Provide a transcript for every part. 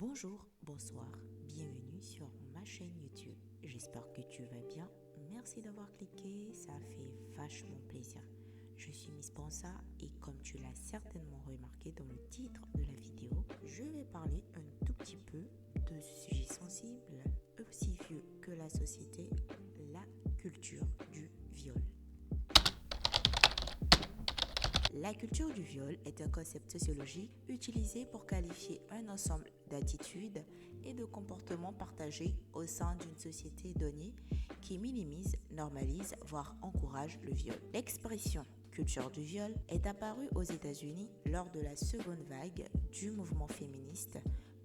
Bonjour, bonsoir, bienvenue sur ma chaîne YouTube. J'espère que tu vas bien. Merci d'avoir cliqué, ça fait vachement plaisir. Je suis Miss Pansa et comme tu l'as certainement remarqué dans le titre de la vidéo, je vais parler un tout petit peu de ce sujet sensible, aussi vieux que la société, la culture du viol. La culture du viol est un concept sociologique utilisé pour qualifier un ensemble d'attitudes et de comportements partagés au sein d'une société donnée qui minimise, normalise, voire encourage le viol. L'expression culture du viol est apparue aux États-Unis lors de la seconde vague du mouvement féministe,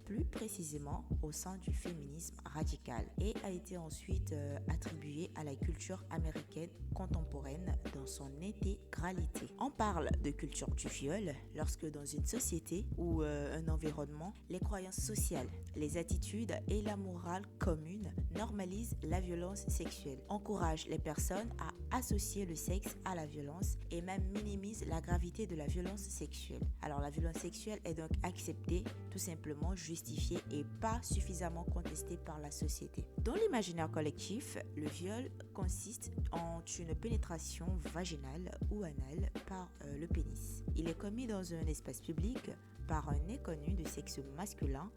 plus précisément au sein du féminisme radical, et a été ensuite attribuée à la culture américaine contemporaine dans son intégralité. On parle de culture du viol lorsque dans une société ou un environnement, les croyances sociales, les attitudes et la morale commune normalisent la violence sexuelle, encouragent les personnes à associer le sexe à la violence et même minimisent la gravité de la violence sexuelle. Alors la violence sexuelle est donc acceptée, tout simplement justifiée et pas suffisamment contestée par la société. Dans l'imaginaire collectif, le viol consiste en une pénétration vaginale ou anale par le pénis. Il est commis dans un espace public par un inconnu de sexe masculin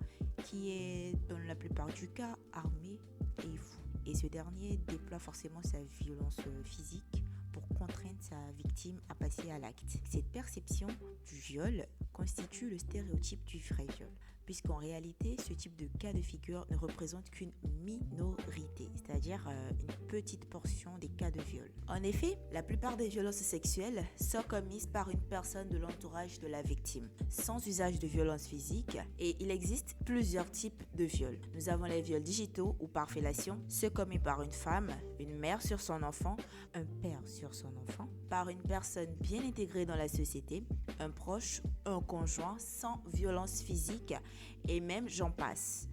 qui est dans la plupart du cas armé et fou. Et ce dernier déploie forcément sa violence physique pour contraindre sa victime à passer à l'acte. Cette perception du viol constitue le stéréotype du vrai viol, puisqu'en réalité, ce type de cas de figure ne représente qu'une minorité, c'est-à-dire une petite portion des cas de viol. En effet, la plupart des violences sexuelles sont commises par une personne de l'entourage de la victime, sans usage de violence physique, et il existe plusieurs types de viols. Nous avons les viols digitaux ou par fellation, ceux commis par une femme, une mère sur son enfant, un père sur son enfant, par une personne bien intégrée dans la société, un proche, un conjoint sans violence physique, et même j'en passe.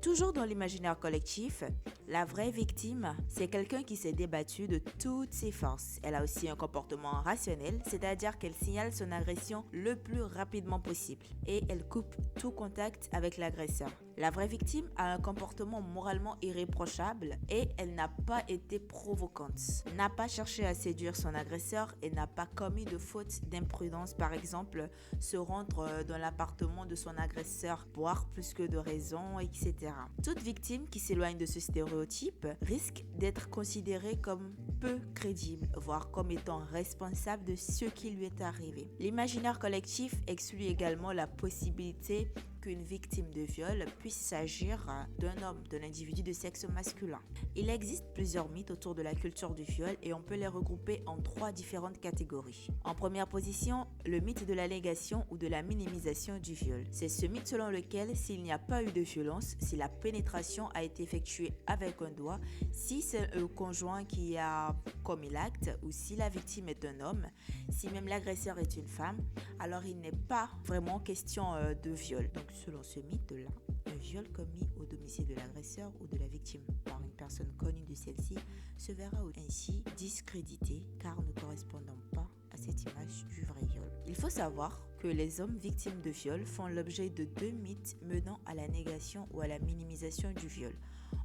Toujours dans l'imaginaire collectif, la vraie victime, c'est quelqu'un qui s'est débattu de toutes ses forces. Elle a aussi un comportement rationnel, c'est-à-dire qu'elle signale son agression le plus rapidement possible et elle coupe tout contact avec l'agresseur. La vraie victime a un comportement moralement irréprochable et elle n'a pas été provocante, n'a pas cherché à séduire son agresseur et n'a pas commis de faute d'imprudence, par exemple se rendre dans l'appartement de son agresseur, boire plus que de raison, etc. Toute victime qui s'éloigne de ce stéréotype risque d'être considérée comme peu crédible, voire comme étant responsable de ce qui lui est arrivé. L'imaginaire collectif exclut également la possibilité qu'une victime de viol puisse s'agir d'un homme, d'un individu de sexe masculin. Il existe plusieurs mythes autour de la culture du viol et on peut les regrouper en 3 différentes catégories. En première position, le mythe de la négation ou de la minimisation du viol. C'est ce mythe selon lequel s'il n'y a pas eu de violence, si la pénétration a été effectuée avec un doigt, si c'est le conjoint qui a commis l'acte ou si la victime est un homme, si même l'agresseur est une femme, alors il n'est pas vraiment question de viol. Donc selon ce mythe-là, un viol commis au domicile de l'agresseur ou de la victime par une personne connue de celle-ci se verra ainsi discrédité car ne correspondant pas à cette image du vrai viol. Il faut savoir que les hommes victimes de viol font l'objet de 2 mythes menant à la négation ou à la minimisation du viol,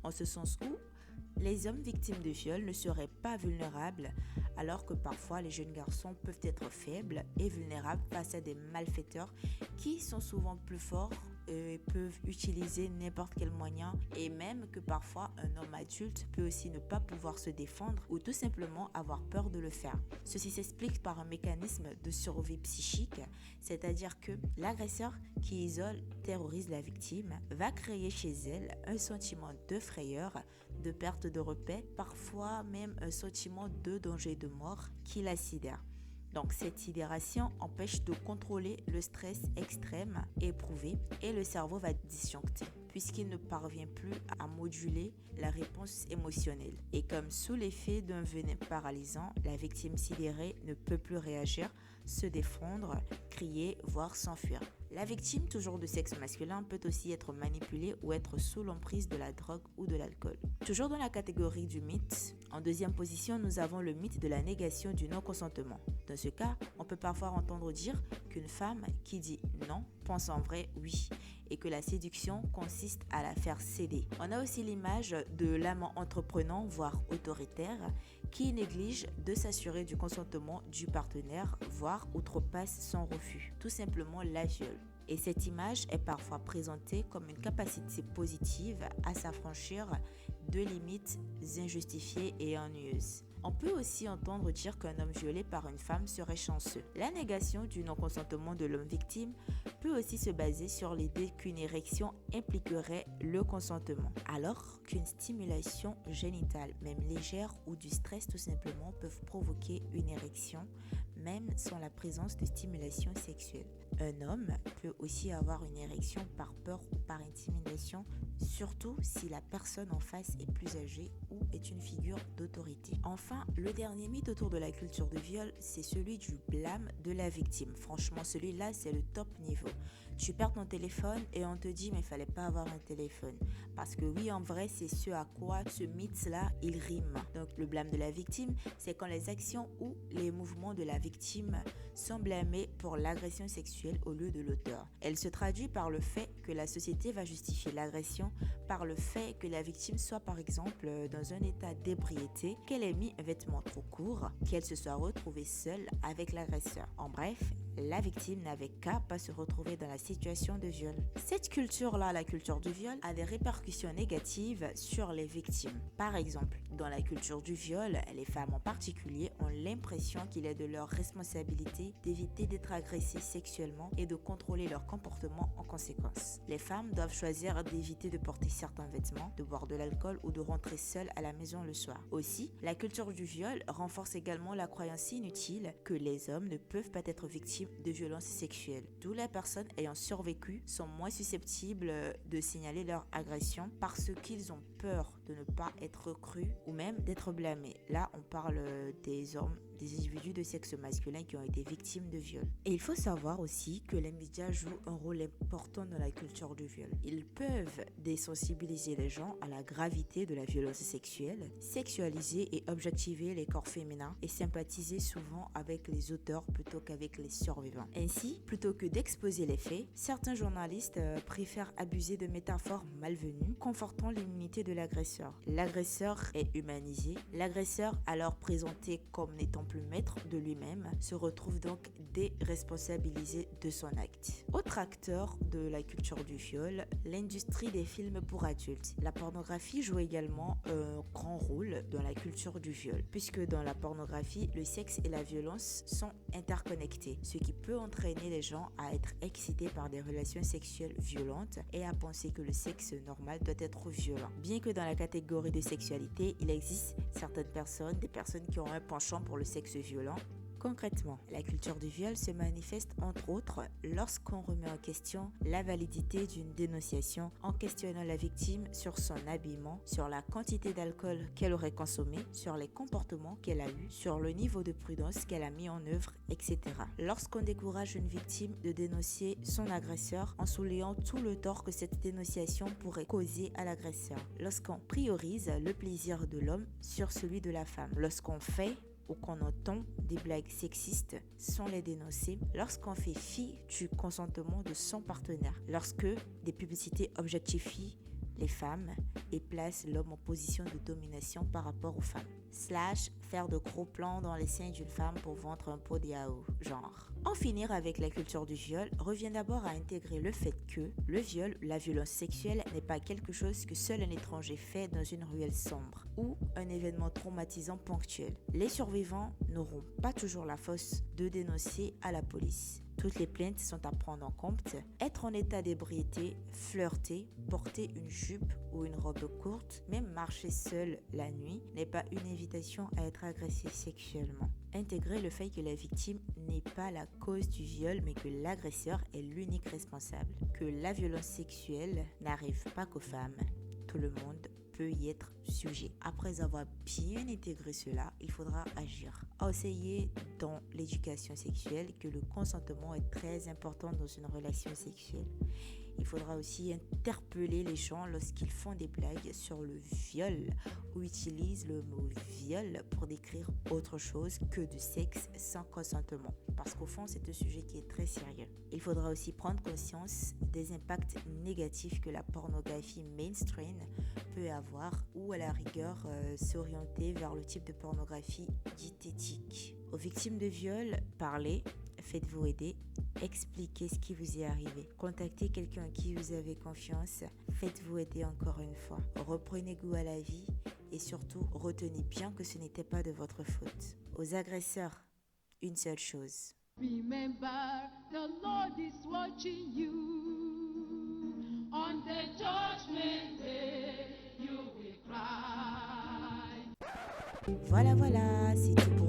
en ce sens où les hommes victimes de viol ne seraient pas vulnérables, alors que parfois les jeunes garçons peuvent être faibles et vulnérables face à des malfaiteurs qui sont souvent plus forts et peuvent utiliser n'importe quel moyen, et même que parfois un homme adulte peut aussi ne pas pouvoir se défendre ou tout simplement avoir peur de le faire. Ceci s'explique par un mécanisme de survie psychique, c'est-à-dire que l'agresseur qui isole, terrorise la victime, va créer chez elle un sentiment de frayeur, de perte de repère, parfois même un sentiment de danger de mort qui la sidère. Donc cette sidération empêche de contrôler le stress extrême éprouvé et le cerveau va disjoncter puisqu'il ne parvient plus à moduler la réponse émotionnelle. Et comme sous l'effet d'un venin paralysant, la victime sidérée ne peut plus réagir, se défendre, crier, voire s'enfuir. La victime, toujours de sexe masculin, peut aussi être manipulée ou être sous l'emprise de la drogue ou de l'alcool. Toujours dans la catégorie du mythe, En deuxième position, nous avons le mythe de la négation du non-consentement. Dans ce cas, on peut parfois entendre dire qu'une femme qui dit non pense en vrai oui et que la séduction consiste à la faire céder. On a aussi l'image de l'amant entreprenant, voire autoritaire, qui néglige de s'assurer du consentement du partenaire, voire outrepasse son refus. Tout simplement la viole. Et cette image est parfois présentée comme une capacité positive à s'affranchir de limites injustifiées et ennuyeuses. On peut aussi entendre dire qu'un homme violé par une femme serait chanceux. La négation du non-consentement de l'homme victime peut aussi se baser sur l'idée qu'une érection impliquerait le consentement, alors qu'une stimulation génitale, même légère, ou du stress tout simplement peuvent provoquer une érection, même sans la présence de stimulation sexuelle. Un homme peut aussi avoir une érection par peur ou par intimidation, surtout si la personne en face est plus âgée ou est une figure d'autorité. Enfin, le dernier mythe autour de la culture de viol, c'est celui du blâme de la victime. Franchement, celui-là, c'est le top niveau. Tu perds ton téléphone et on te dit mais il fallait pas avoir un téléphone. Parce que oui, en vrai, c'est ce à quoi ce mythe-là, il rime. Donc le blâme de la victime, c'est quand les actions ou les mouvements de la victime sont blâmés pour l'agression sexuelle au lieu de l'auteur. Elle se traduit par le fait que la société va justifier l'agression par le fait que la victime soit par exemple dans un état d'ébriété, qu'elle ait mis un vêtement trop court, qu'elle se soit retrouvée seule avec l'agresseur. En bref, la victime n'avait qu'à pas se retrouver dans la situation de viol. Cette culture-là, la culture du viol, a des répercussions négatives sur les victimes. Par exemple, dans la culture du viol, les femmes en particulier ont l'impression qu'il est de leur responsabilité d'éviter d'être agressées sexuellement et de contrôler leur comportement en conséquence. Les femmes doivent choisir d'éviter de porter certains vêtements, de boire de l'alcool ou de rentrer seules à la maison le soir. Aussi, la culture du viol renforce également la croyance inutile que les hommes ne peuvent pas être victimes de violences sexuelles. D'où les personnes ayant survécu sont moins susceptibles de signaler leur agression parce qu'ils ont peur de ne pas être crus ou même d'être blâmés. Là, on parle des hommes, des individus de sexe masculin qui ont été victimes de viol. Et il faut savoir aussi que les médias jouent un rôle important dans la culture du viol. Ils peuvent désensibiliser les gens à la gravité de la violence sexuelle, sexualiser et objectiver les corps féminins et sympathiser souvent avec les auteurs plutôt qu'avec les survivants. Ainsi, plutôt que d'exposer les faits, certains journalistes préfèrent abuser de métaphores malvenues, confortant l'immunité de l'agresseur. L'agresseur est humanisé. L'agresseur, alors présenté comme n'étant plus maître de lui-même, se retrouve donc déresponsabilisé de son acte. Autre acteur de la culture du viol, l'industrie des films pour adultes. La pornographie joue également un grand rôle dans la culture du viol, puisque dans la pornographie, le sexe et la violence sont interconnectés, ce qui peut entraîner les gens à être excités par des relations sexuelles violentes et à penser que le sexe normal doit être violent. Bien que dans la catégorie de sexualité, il existe certaines personnes, des personnes qui ont un penchant pour le sexe violent. Concrètement, la culture du viol se manifeste entre autres lorsqu'on remet en question la validité d'une dénonciation en questionnant la victime sur son habillement, sur la quantité d'alcool qu'elle aurait consommé, sur les comportements qu'elle a eus, sur le niveau de prudence qu'elle a mis en œuvre, etc. Lorsqu'on décourage une victime de dénoncer son agresseur en soulignant tout le tort que cette dénonciation pourrait causer à l'agresseur. Lorsqu'on priorise le plaisir de l'homme sur celui de la femme. Lorsqu'on fait ou qu'on entend des blagues sexistes sans les dénoncer, lorsqu'on fait fi du consentement de son partenaire, lorsque des publicités objectifient les femmes et placent l'homme en position de domination par rapport aux femmes. Faire de gros plans dans les seins d'une femme pour vendre un pot de yaourt, genre. En finir avec la culture du viol revient d'abord à intégrer le fait que le viol, la violence sexuelle, n'est pas quelque chose que seul un étranger fait dans une ruelle sombre ou un événement traumatisant ponctuel. Les survivants n'auront pas toujours la force de dénoncer à la police. Toutes les plaintes sont à prendre en compte. Être en état d'ébriété, flirter, porter une jupe ou une robe courte, même marcher seul la nuit, n'est pas une invitation à être agressé sexuellement. Intégrer le fait que la victime n'est pas la cause du viol, mais que l'agresseur est l'unique responsable. Que la violence sexuelle n'arrive pas qu'aux femmes. Tout le monde peut y être sujet. Après avoir bien intégré cela, il faudra agir. Enseigner dans l'éducation sexuelle que le consentement est très important dans une relation sexuelle. Il faudra aussi interpeller les gens lorsqu'ils font des blagues sur le viol ou utilisent le mot viol pour décrire autre chose que du sexe sans consentement. Parce qu'au fond, c'est un sujet qui est très sérieux. Il faudra aussi prendre conscience des impacts négatifs que la pornographie mainstream peut avoir ou à la rigueur s'orienter vers le type de pornographie dite éthique. Aux victimes de viol, parlez, faites-vous aider, expliquez ce qui vous est arrivé. Contactez quelqu'un en qui vous avez confiance, faites-vous aider encore une fois. Reprenez goût à la vie et surtout retenez bien que ce n'était pas de votre faute. Aux agresseurs, une seule chose. Remember, the Lord is watching you. On the judgment day, you will cry. Voilà, c'est tout pour